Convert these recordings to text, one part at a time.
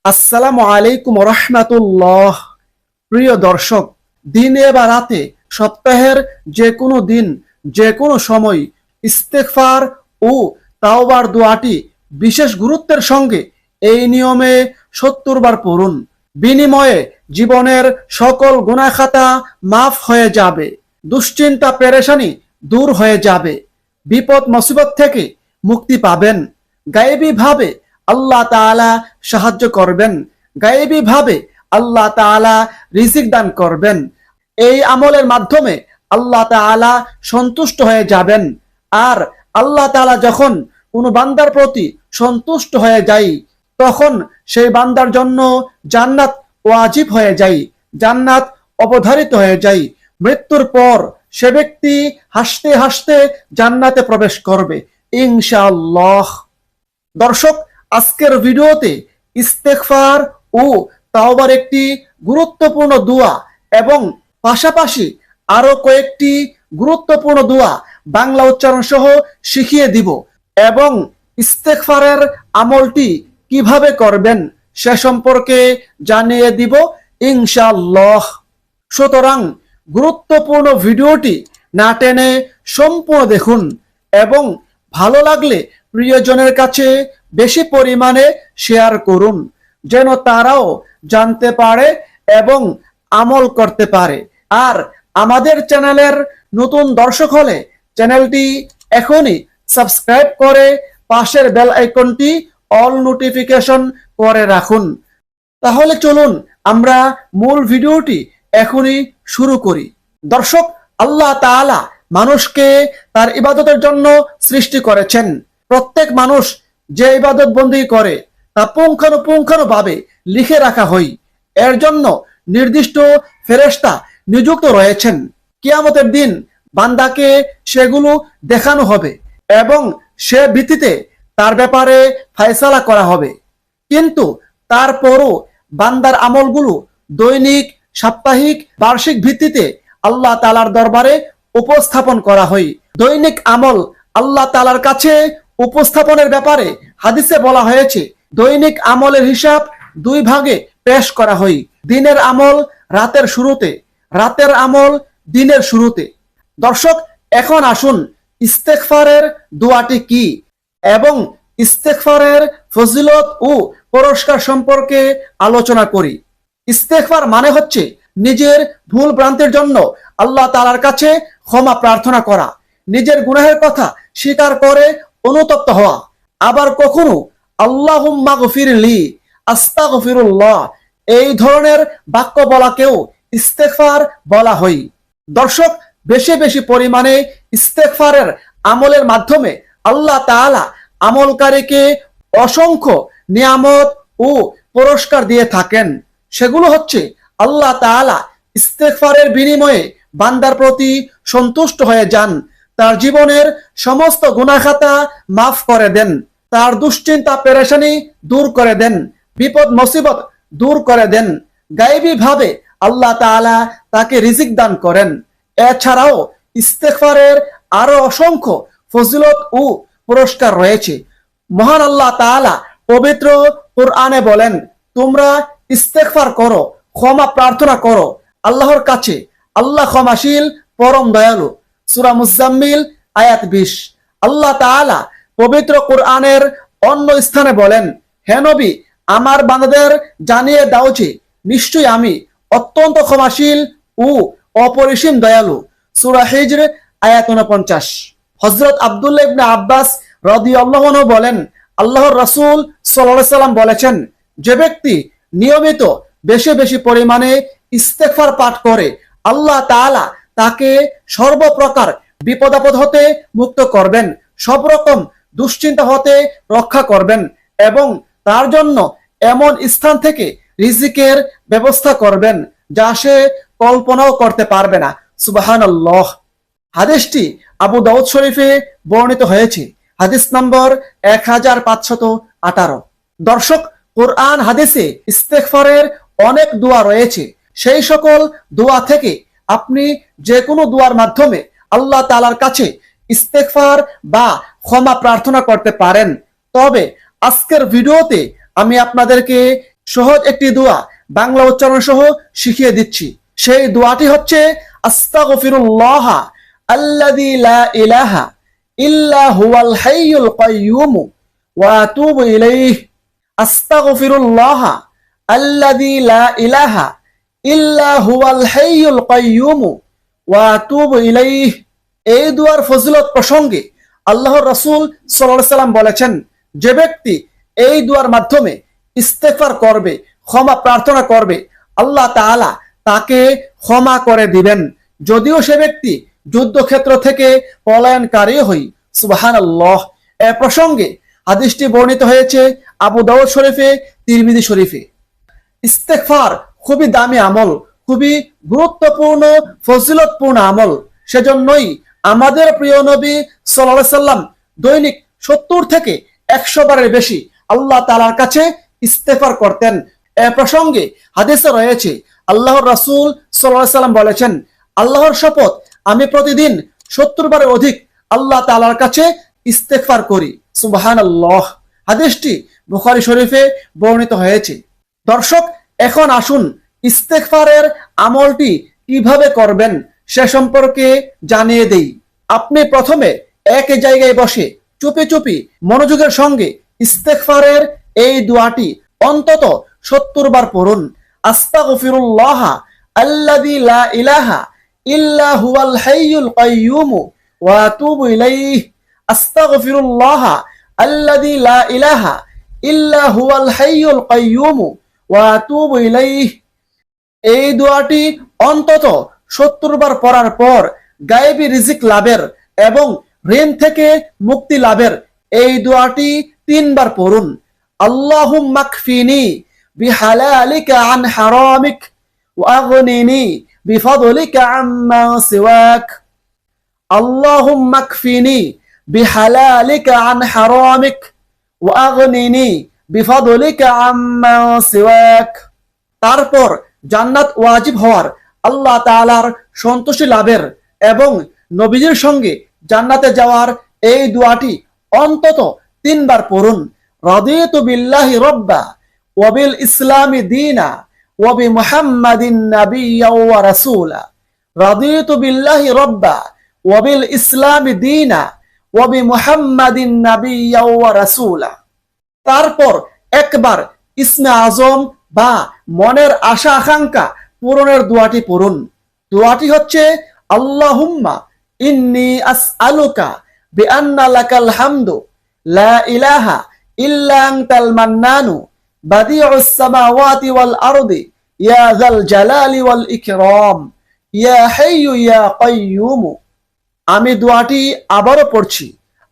আসসালামু আলাইকুম রহমাতুল্লাহ। প্রিয় দর্শক, দিনে বা রাতে, সপ্তাহের যে কোনো দিন, যে কোনো সময় ইস্তেগফার ও তাওবার দোয়াটি বিশেষ গুরুত্বের সঙ্গে এই নিয়মে ৭০ বার পড়ুন। বিনিময়ে জীবনের সকল গুনাহ খাতা মাফ হয়ে যাবে, দুশ্চিন্তা পেরেশানি দূর হয়ে যাবে, বিপদ মুসিবত থেকে মুক্তি পাবেন। গায়েবী ভাবে আল্লাহ তাআলা সাহায্য করবেন, গায়েবী ভাবে আল্লাহ তাআলা রিজিক দান করবেন। এই আমলের মাধ্যমে আল্লাহ তাআলা সন্তুষ্ট হয়ে যাবেন। আর আল্লাহ তাআলা যখন কোনো বান্দার প্রতি সন্তুষ্ট হয়ে যায়, তখন সেই বান্দার জন্য জান্নাত ওয়াজিব হয়ে যায়, জান্নাত অবধারিত হয়ে যায়। মৃত্যুর পর সে ব্যক্তি হাসতে হাসতে জান্নাতে প্রবেশ করবে ইনশাআল্লাহ। দর্শক, আজকের ভিডিওতে ইস্তেগফার ও তাওবার একটি গুরুত্বপূর্ণ দোয়া এবং পাশাপাশি আরো কয়েকটি গুরুত্বপূর্ণ দোয়া বাংলা উচ্চারণ সহ শিখিয়ে দিব এবং ইস্তেগফারের আমলটি কিভাবে করবেন সে সম্পর্কে জানিয়ে দিব ইনশাআল্লাহ। সুতরাং গুরুত্বপূর্ণ ভিডিওটি না টেনে সম্পূর্ণ দেখুন এবং ভালো লাগলে প্রিয়জনের কাছে বেশি পরিমাণে শেয়ার করুন, যেন তারাও জানতে পারে এবং আমল করতে পারে। আর আমাদের চ্যানেলের নতুন দর্শক হলে চ্যানেলটি এখনই সাবস্ক্রাইব করে পাশের বেল আইকনটি অল নোটিফিকেশন করে রাখুন। তাহলে চলুন আমরা মূল ভিডিওটি এখনই শুরু করি। দর্শক, আল্লাহ তাআলা মানুষকে তার ইবাদতের জন্য সৃষ্টি করেছেন। প্রত্যেক মানুষ যে ইবাদত বন্দী করে তা পুঙ্খানুপুঙ্খানুভাবে লিখে রাখা হয়। এর জন্য নির্দিষ্ট ফেরেশতা নিযুক্ত রয়েছেন। কিয়ামতের দিন বান্দাকে সেগুলো দেখানো হবে এবং সে ভিত্তিতে তার ব্যাপারে ফয়সালা করা হবে। কিন্তু তারপরও বান্দার আমলগুলো দৈনিক, সাপ্তাহিক, বার্ষিক ভিত্তিতে আল্লাহ তাআলার দরবারে উপস্থাপন করা হয়। দৈনিক আমল আল্লাহ তাআলার কাছে উপস্থাপনের ব্যাপারে হাদিসে বলা হয়েছে, দৈনিক আমলের হিসাব দুই ভাগে পেশ করা হয়। দিনের আমল রাতের শুরুতে, রাতের আমল দিনের শুরুতে। দর্শক, এখন আসুন ইস্তেগফারের দোয়াটি কি এবং ইস্তেগফারের ফজিলত ও পুরস্কার সম্পর্কে আলোচনা করি। ইস্তেগফার মানে হচ্ছে নিজের ভুল ভ্রান্তির জন্য আল্লাহ তাআলার কাছে ক্ষমা প্রার্থনা করা, নিজের গুনাহের কথা স্বীকার করে অনুতপ্ত হওয়া। আবার কখনো আল্লাহুম্মা গফিরলি, আস্তাগফিরুল্লাহ, এই ধরনের বাক্য বলাকেও ইস্তেগফার বলা হয়। দর্শক, বেশি বেশি পরিমাণে ইস্তেগফারের আমলের মাধ্যমে আল্লাহ তাআলা আমলকারীকে অসংখ্য নিয়ামত ও পুরস্কার দিয়ে থাকেন। সেগুলো হচ্ছে, আল্লাহ তাআলা ইস্তেগফারের বিনিময়ে বান্দার প্রতি সন্তুষ্ট হয়ে যান, তার জীবনের সমস্ত গুনাহ খাতা মাফ করে দেন, তার দুশ্চিন্তা পেরেশানি দূর করে দেন, বিপদ মুসিবত দূর করে দেন। গায়েবী ভাবে আল্লাহ তাআলা তাকে রিজিক দান করেন। এছাড়াও ইস্তেগফারের আরো অসংখ্য ফজিলত ও পুরস্কার রয়েছে। মহান আল্লাহ তাআলা পবিত্র কুরআনে বলেন, তোমরা ইস্তেগফার করো, ক্ষমা প্রার্থনা করো আল্লাহর কাছে, আল্লাহ ক্ষমাশীল, পরম দয়ালু। সূরা মুজাম্মিল আয়াত 20। আল্লাহ তাআলা পবিত্র কুরআনের অন্য স্থানে বলেন, হে নবী, আমার বান্দাদের জানিয়ে দাও যে নিশ্চয়ই আমি অত্যন্ত ক্ষমাশীল ও অপরিসীম দয়ালু। সূরা হিজর আয়াত 49। হযরত আব্দুল্লাহ ইবনে আব্বাস রাদিয়াল্লাহু আনহু বলেন, আল্লাহর রাসূল সাল্লাল্লাহু আলাইহি সাল্লাম বলেছেন, যে ব্যক্তি নিয়মিত বেশি বেশি পরিমাণে ইস্তেগফার পাঠ করে আল্লাহ তাআলা তাকে সর্বপ্রকার বিপদ আপদ হতে মুক্ত করবেন, সব রকম দুশ্চিন্তা হতে রক্ষা করবেন এবং তার জন্য এমন স্থান থেকে রিজিকের ব্যবস্থা করবেন যা সে কল্পনাও করতে পারবে না। সুবহানাল্লাহ। হাদিসটি আবু দাউদ শরীফে বর্ণিত হয়েছে, হাদিস নম্বর 1518। দর্শক, কুরআন হাদিসে ইস্তেগফারের অনেক দোয়া রয়েছে। সেই সকল দোয়া থেকে আপনি যে কোনো দোয়ার মাধ্যমে আল্লাহ তাআলার কাছে ইস্তেগফার বা ক্ষমা প্রার্থনা করতে পারেন। তবে আজকের ভিডিওতে আমি আপনাদেরকে সহজ একটি দোয়া বাংলা উচ্চারণ সহ শিখিয়ে দিচ্ছি। সেই দোয়াটি হচ্ছে আস্তাগফিরুল্লাহ আল্লাযী লা ইলাহা ইল্লা হুয়াল হাইয়ুল কাইয়্যুম ওয়া আতুবু ইলাইহি। আস্তাগফিরুল্লাহ আল্লাযী লা ইলাহা ইল্লা হুয়াল হাইয়ুল কাইয়্যুম ওয়া আতুবু ইলাইহি। এই দুয়ার ফজিলত প্রসঙ্গে আল্লাহর রাসূল সাল্লাল্লাহু আলাইহি সাল্লাম বলেছেন, যে ব্যক্তি এই দুয়ার মাধ্যমে ইস্তেগফার করবে, ক্ষমা প্রার্থনা করবে, আল্লাহ তাআলা তাকে ক্ষমা করে দিবেন, যদিও সে ব্যক্তি যুদ্ধক্ষেত্র থেকে পলায়নকারী হই। সুবহানাল্লাহ। এ প্রসঙ্গে হাদিসটি বর্ণিত হয়েছে আবু দাউদ শরীফে, তিরমিজি শরীফে। ইস্তেগফার খুবই দামি আমল, খুবই গুরুত্বপূর্ণ ফজিলতপূর্ণ আমল। সেজন্যই আমাদের প্রিয় নবী সাল্লাল্লাহু আলাইহি সাল্লাম দৈনিক 70 থেকে 100 বারের বেশি আল্লাহ তাআলার কাছে ইস্তেগফার করতেন। এ প্রসঙ্গে হাদিসে রয়েছে আল্লাহর রাসূল সাল্লাল্লাহু আলাইহি সাল্লাম বলেছেন, আল্লাহর শপথ আমি প্রতিদিন 70 বারের অধিক আল্লাহ তাআলার কাছে ইস্তেগফার করি। সুবহানাল্লাহ। হাদিসটি বুখারী শরীফে বর্ণিত হয়েছে। দর্শক, এখন আসুন ইস্তেগফারের আমলটি কিভাবে করবেন সে সম্পর্কে জানিয়ে দেই। আপনি প্রথমে এক জায়গায় বসে চুপি চুপি মনোযোগের সঙ্গে ইস্তেগফারের এই দোয়াটি অন্তত 70 বার পড়ুন। আস্তাগফিরুল্লাহ আল্লাযী লা ইলাহা ইল্লা হুয়াল হাইয়ুল কাইয়্যুম ওয়া আতুবু ইলাইহি। আস্তাগফিরুল্লাহ আল্লাযী লা ইলাহা ইল্লা হুয়াল হাইয়ুল কাইয়্যুম ওয়া আতুবু ইলাইহি। এই দোয়াটি অন্তত 70 বার পড়ার পর গায়েবী রিজিক লাভের এবং ঋণ থেকে মুক্তি লাভের এই দোয়াটি 3 বার পড়ুন। আল্লাহুম্মা কফিনি বিহালালিকা আন হারামিক ওয়া আগনিনি বিফাদলিকা আম্মা সিওয়াক। আল্লাহুম্মা কফিনি বিহালালিকা আন হারামিক ওয়া আগনিনি বিফাদলিকা আম্মা সিওয়াক। তারপর জান্নাত ওয়াজিব হওয়ার, আল্লাহ তাআলার সন্তুষ্টি লাভের এবং নবীজির সঙ্গে জান্নাতে যাওয়ার এই দোয়াটি অন্তত 3 বার পড়ুন। রাদিতু বিল্লাহি রাব্বা ওয়া বিল ইসলামি দীনা ওয়া বি মুহাম্মাদিন নাবিয়্যা ওয়া রাসূলা। রাদিতু বিল্লাহি রাব্বা ওয়া বিল ইসলামি দীনা ওয়া বি মুহাম্মাদিন নাবিয়্যা ওয়া রাসূলা। তারপর একবার ইসমে আজম বা মনের আশা আকাঙ্ক্ষা পূরণের দোয়াটি পড়ুন। দোয়াটি হচ্ছে আল্লাহুম্মা ইন্নী আসআলুকা বিআন্না লাকাল হামদু লা ইলাহা ইল্লা আনতাল মান্নানু বাদিউস সামাওয়াতি ওয়াল আরদি ইয়া যাল জালালি ওয়াল ইকরাম ইয়া হাইয়্যু ইয়া কাইয়্যুম। আমি দোয়াটি আবারও পড়ছি।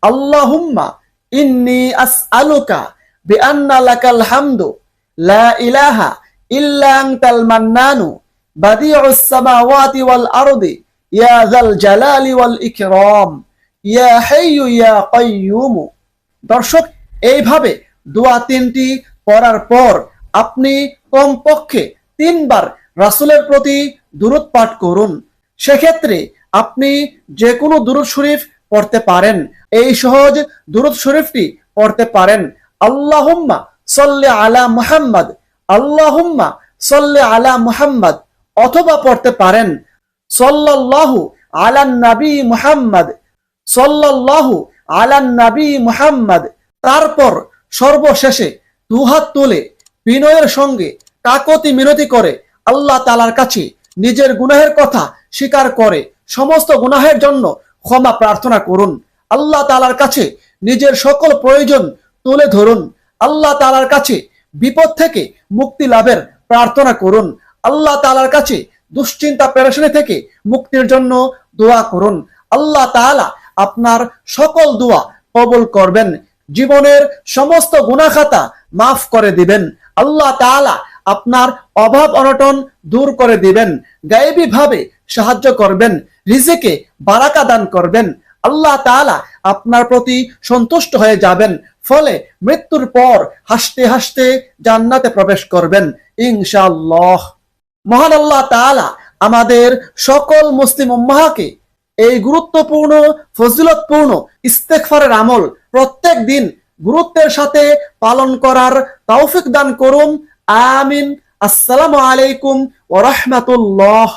আল্লাহুম্মা ইন্নী আসআলুকা বিআন্না লাকাল হামদু লা ইলাহা ইল্লা আনতাল মান্নানু বাদিউস সামাওয়াতি ওয়াল আরদি ইয়া যাল জালালি ওয়াল ইকরাম ইয়া হাইয়্যু ইয়া কাইয়্যুম। দর্শক, এইভাবে দোয়া 3টি পড়ার পর আপনি কমপক্ষে 3 বার রাসূলের প্রতি দুরূদ পাঠ করুন। সেক্ষেত্রে আপনি যে কোনো দুরূদ শরীফ পড়তে পারেন। এই সহজ দুরূদ শরীফটি পড়তে পারেন। আল্লাহুম্মা সাল্লি আলা মুহাম্মাদ, আল্লাহুম্মা সাল্লি আলা মুহাম্মাদ, অথবা পড়তে পারেন সাল্লাল্লাহু আলান নবী মুহাম্মদ, সাল্লাল্লাহু আলান নবী মুহাম্মদ। তারপর সর্বশেষে দুহাত তুলে বিনয়ের সঙ্গে কাকতি মিনতি করে আল্লাহ তাআলার কাছে নিজের গুনাহের কথা স্বীকার করে সমস্ত গুনাহের জন্য ক্ষমা প্রার্থনা করুন। আল্লাহ তাআলার কাছে নিজের সকল প্রয়োজন তুলে ধরুন। আল্লাহ তাআলার কাছে বিপদ থেকে মুক্তি লাভের প্রার্থনা করুন। আল্লাহ তাআলার কাছে দুশ্চিন্তা পেরেশানি থেকে মুক্তির জন্য দোয়া করুন। আল্লাহ তাআলা আপনার সকল দোয়া কবুল করবেন, জীবনের সমস্ত গুনাহ খাতা মাফ করে দিবেন। আল্লাহ তাআলা আপনার অভাব অনটন দূর করে দিবেন, গায়েবী ভাবে সাহায্য করবেন, রিজিকে বারাকা দান করবেন। আল্লাহ তাআলা আপনার প্রতি সন্তুষ্ট হয়ে যাবেন, ফলে মৃত্যুর পর হাসতে হাসতে জান্নাতে প্রবেশ করবেন ইনশাআল্লাহ। মহান আল্লাহ তাআলা আমাদের সকল মুসলিম উম্মাহকে এই গুরুত্বপূর্ণ ফজিলতপূর্ণ ইস্তেগফারের আমল প্রত্যেক দিন গুরুত্বের সাথে পালন করার তৌফিক দান করুন। আমিন। আসসালামু আলাইকুম ওয়া রাহমাতুল্লাহ।